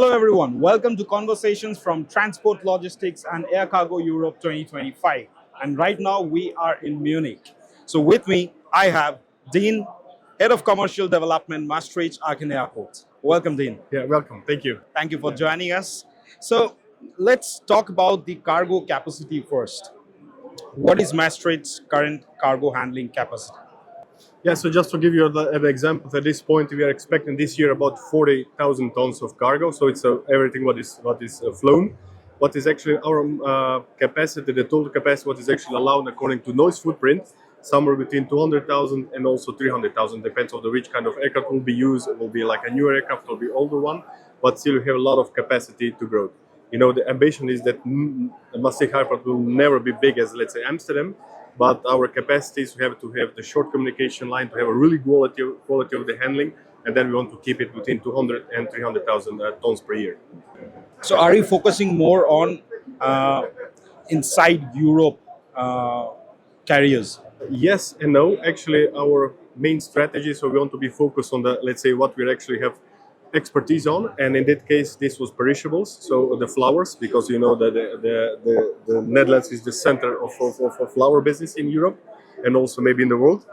Hello everyone, welcome to Conversations from Transport Logistics and Air Cargo Europe 2025. And right now we are in Munich. So with me, I have Dean, Head of Commercial Development, Maastricht Aachen Airport. Welcome, Dean. Yeah, welcome. Thank you. Thank you for joining us. So let's talk about the cargo capacity first. What is Maastricht's current cargo handling capacity? Yeah, so just to give you an example, at this point we are expecting this year about 40,000 tons of cargo. So it's everything what is flown. What is actually our capacity, the total capacity, what is actually allowed according to noise footprint, somewhere between 200,000 and also 300,000, depends on which kind of aircraft will be used. It will be like a newer aircraft, it will be older one, but still we have a lot of capacity to grow. You know, the ambition is that Maastricht Airport will never be big as, let's say, Amsterdam, but our capacities, we have to have the short communication line, to have a really quality of the handling, and then we want to keep it between 200 and 300,000 tons per year. So are you focusing more on inside Europe carriers? Yes and no. Actually, our main strategy, so we want to be focused on the, let's say, what we actually have expertise on, and in that case this was perishables, so the flowers, because you know that the Netherlands is the center of flower business in Europe and also maybe in the world,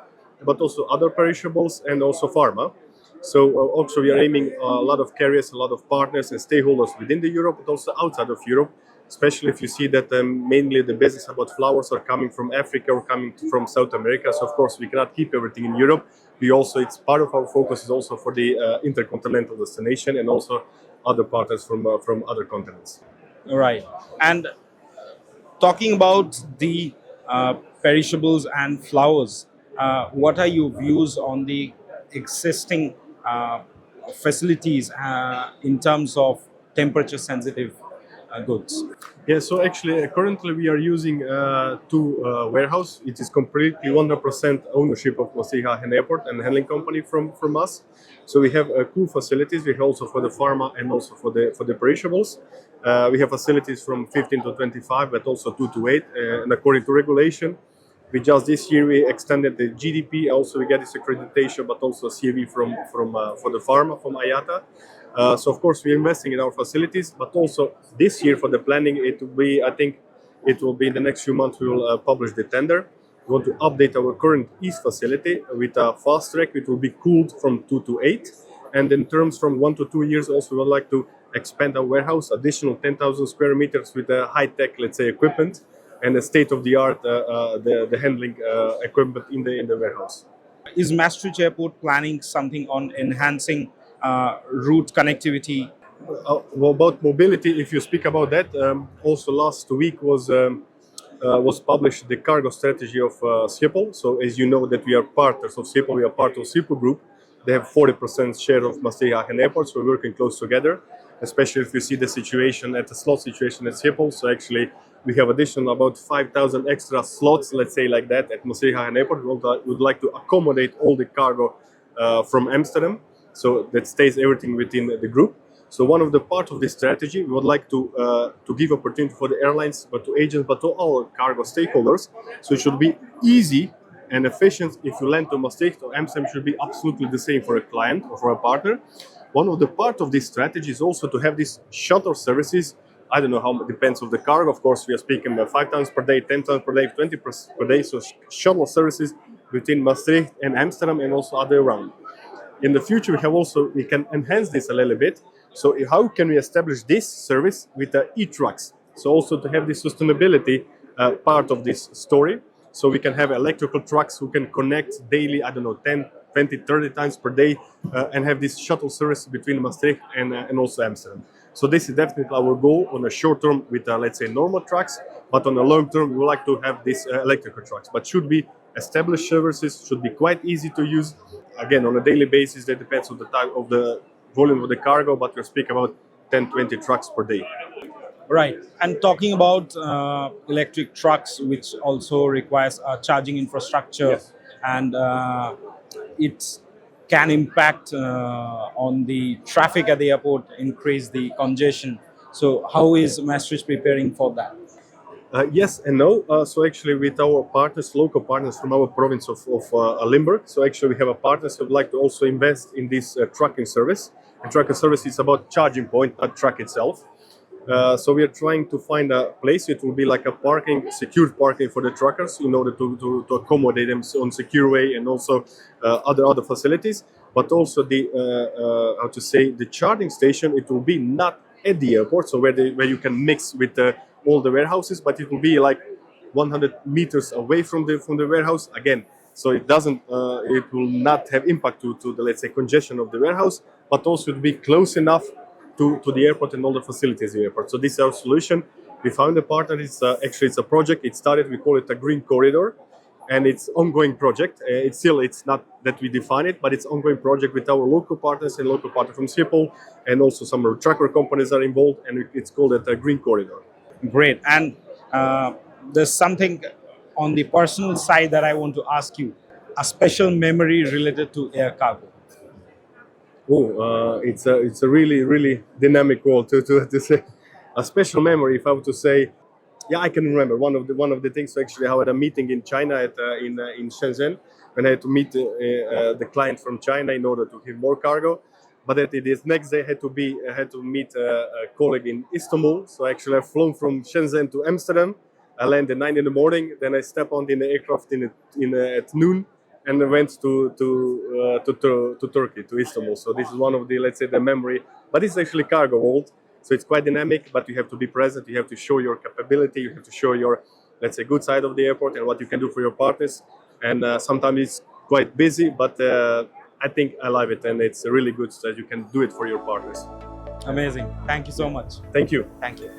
but also other perishables and also pharma. So also we are aiming a lot of carriers, a lot of partners and stakeholders within the Europe, but also outside of Europe, especially if you see that mainly the business about flowers are coming from Africa or coming from South America. So of course we cannot keep everything in Europe. We also, it's part of our focus is also for the intercontinental destination and also other partners from other continents. Right. And talking about the perishables and flowers, what are your views on the existing facilities in terms of temperature sensitive goods? Yeah, so actually currently we are using two warehouses. It is completely 100% ownership of Maastricht Aachen Airport and handling company from us. So we have two facilities. We have also for the pharma and also for the perishables. We have facilities from 15 to 25, but also 2 to 8. And according to regulation, we just this year we extended the GDP. Also we get this accreditation, but also CAV for the pharma from IATA. So of course we're investing in our facilities, but also this year for the planning, it will be, I think it will be in the next few months we will publish the tender. We want to update our current East facility with a fast track, which will be cooled from 2 to 8. And in terms from 1 to 2 years also we would like to expand our warehouse, additional 10,000 square meters with a high-tech, let's say, equipment and a state-of-the-art the handling equipment in the warehouse. Is Maastricht Airport planning something on enhancing route connectivity? Well, about mobility, if you speak about that, also last week was published the cargo strategy of Schiphol. So as you know that we are partners of Schiphol, we are part of Schiphol Group. They have 40% share of Maastricht Aachen Airport, so we're working close together, especially if you see the situation at the slot situation at Schiphol. So actually we have additional about 5,000 extra slots, let's say like that, at Maastricht Aachen Airport. We would like to accommodate all the cargo from Amsterdam, so that stays everything within the group. So one of the part of this strategy, we would like to give opportunity for the airlines, but to agents, but to all cargo stakeholders. So it should be easy and efficient. If you land to Maastricht or Amsterdam, should be absolutely the same for a client or for a partner. One of the part of this strategy is also to have these shuttle services. I don't know how it depends on the cargo. Of course, we are speaking about 5 times per day, 10 times per day, 20 per day. So shuttle services between Maastricht and Amsterdam and also other around. In the future, we can enhance this a little bit. So how can we establish this service with the e-trucks? So also to have the sustainability part of this story. So we can have electrical trucks who can connect daily, I don't know, 10, 20, 30 times per day and have this shuttle service between Maastricht and also Amsterdam. So this is definitely our goal on a short term with, let's say, normal trucks, but on a long term, we would like to have these electrical trucks, but should be established services, should be quite easy to use. Again, on a daily basis, that depends on the type of the volume of the cargo, but we speak about 10, 20 trucks per day. Right. And talking about electric trucks, which also requires a charging infrastructure, Yes. and it can impact on the traffic at the airport, increase the congestion. So how is Maastricht preparing for that? Yes and no. So actually with our partners, local partners from our province of Limburg, so actually we have a partners who would like to also invest in this trucking service. And trucker service is about charging point, not truck itself. So we are trying to find a place. It will be like a parking, secured parking for the truckers in order to accommodate them on secure way, and also other facilities. But also the the charging station. It will be not at the airport, so where you can mix with all the warehouses, but it will be like 100 meters away from the warehouse again. So it doesn't, it will not have impact to the, let's say, congestion of the warehouse, but also to be close enough to the airport and all the facilities in the airport. So this is our solution. We found a partner. It's actually it's a project. It started. We call it a green corridor, and it's ongoing project. It's not that we define it, but it's ongoing project with our local partners and local partner from Schiphol, and also some trucker companies are involved, and it's called a green corridor. Great. And there's something on the personal side that I want to ask you. A special memory related to air cargo. Oh, it's a really dynamic world to say. A special memory, if I were to say, yeah, I can remember one of the things. Actually, I had a meeting in China in Shenzhen, when I had to meet the client from China in order to give more cargo. But at this next day, I had to meet a colleague in Istanbul. So actually, I've flown from Shenzhen to Amsterdam. I landed at 9 in the morning. Then I stepped on in the aircraft at noon, and I went to Turkey, to Istanbul. So this is one of the, let's say, the memory. But it's actually cargo world, so it's quite dynamic. But you have to be present. You have to show your capability. You have to show your, let's say, good side of the airport and what you can do for your partners. And sometimes it's quite busy, but I think I love it, and it's really good that you can do it for your partners. Amazing. Thank you so much. Thank you. Thank you.